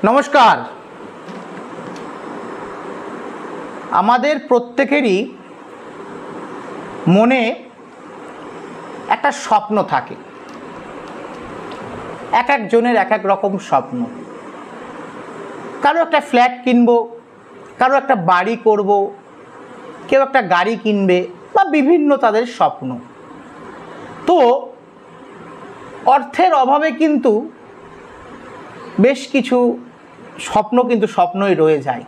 নমস্কার। আমাদের প্রত্যেকেরই মনে একটা স্বপ্ন থাকে, এক একজনের এক এক রকম স্বপ্ন। কারো একটা ফ্ল্যাট কিনবো, কারো একটা বাড়ি করব, কেউ একটা গাড়ি কিনবে, বা বিভিন্ন তাদের স্বপ্ন। তো অর্থের অভাবে কিন্তু বেশ কিছু স্বপ্ন কিন্তু স্বপ্নই রয়ে যায়।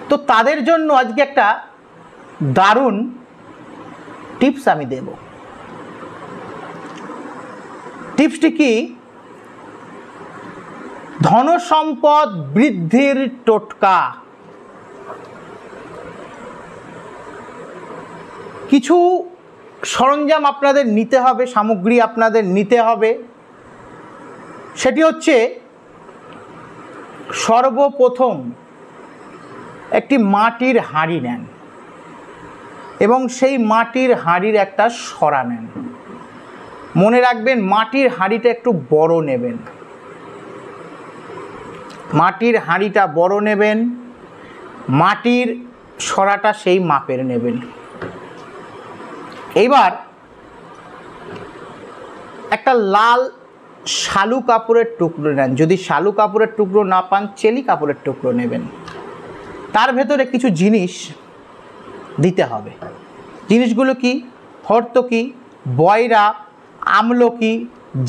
তো তাদের জন্য আজকে একটা দারুণ টিপস আমি দেব। টিপসটি কি? ধনসম্পদ বৃদ্ধির টোটকা। কিছু সরঞ্জাম আপনাদের নিতে হবে, সামগ্রী আপনাদের নিতে হবে। সেটি হচ্ছে, সর্বপ্রথম একটি মাটির হাঁড়ি নেন এবং সেই মাটির হাঁড়ির একটা সরা নেন। মনে রাখবেন, মাটির হাঁড়িটা একটু বড় নেবেন। মাটির হাঁড়িটা বড় নেবেন, মাটির সরাটা সেই মাপের নেবেন। এইবার একটা লাল শালু কাপড়ের টুকরো নেন। যদি শালু কাপড়ের টুকরো না পান, চেলি কাপড়ের টুকরো নেবেন। তার ভেতরে কিছু জিনিস দিতে হবে। জিনিসগুলো কি? হর্তকি, বয়রা, আমলকি,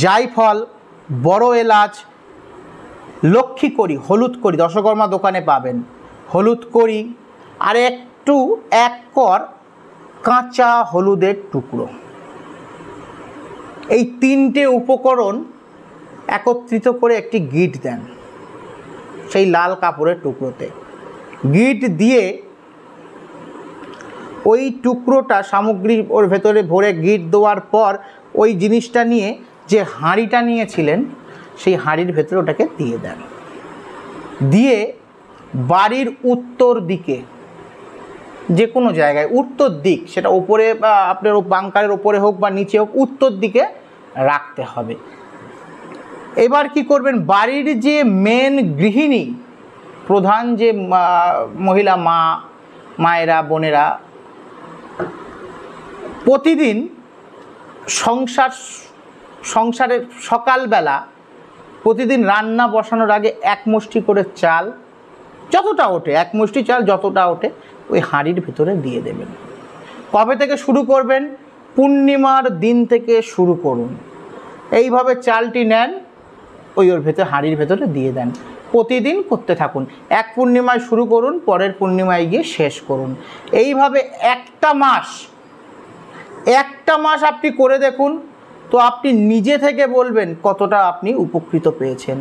জায়ফল, বড় এলাচ, লক্ষ্মী কড়ি, হলুদ কড়ি, দশকর্মা দোকানে পাবেন, হলুদ কড়ি, আর একটু এক কর কাঁচা হলুদের টুকরো। এই তিনটে উপকরণ একত্রিত করে একটি গিঁট দেন সেই লাল কাপড়ের টুকরোতে। গিঁট দিয়ে ওই টুকরোটা সামগ্রী ওর ভেতরে ভরে গিঁট দেওয়ার পর ওই জিনিসটা নিয়ে, যে হাঁড়িটা নিয়েছিলেন সেই হাঁড়ির ভেতরে ওটাকে দিয়ে দেন। দিয়ে বাড়ির উত্তর দিকে, যে কোনো জায়গায় উত্তর দিক, সেটা উপরে বা আপনার বাংকারের উপরে হোক বা নিচে হোক, উত্তর দিকে রাখতে হবে। এবার কি করবেন? বাড়ির যে মেন গৃহিণী, প্রধান যে মহিলা, মায়েরা, বোনেরা, প্রতিদিন সংসারে সকালবেলা প্রতিদিন রান্না বসানোর আগে এক মুষ্টি করে চাল, যতটা ওঠে, এক মুষ্টি চাল যতটা ওঠে, ওই হাঁড়ির ভিতরে দিয়ে দেবেন। কবে থেকে শুরু করবেন? পূর্ণিমার দিন থেকে শুরু করুন। এইভাবে চালটি নেন, ওর ভেতরে, হাঁড়ির ভেতরে দিয়ে দেন। প্রতিদিন করতে থাকুন। এক পূর্ণিমায় শুরু করুন, পরের পূর্ণিমায় গিয়ে শেষ করুন। এইভাবে একটা মাস আপনি করে দেখুন, তো আপনি নিজে থেকে বলবেন কতটা আপনি উপকৃত পেয়েছেন।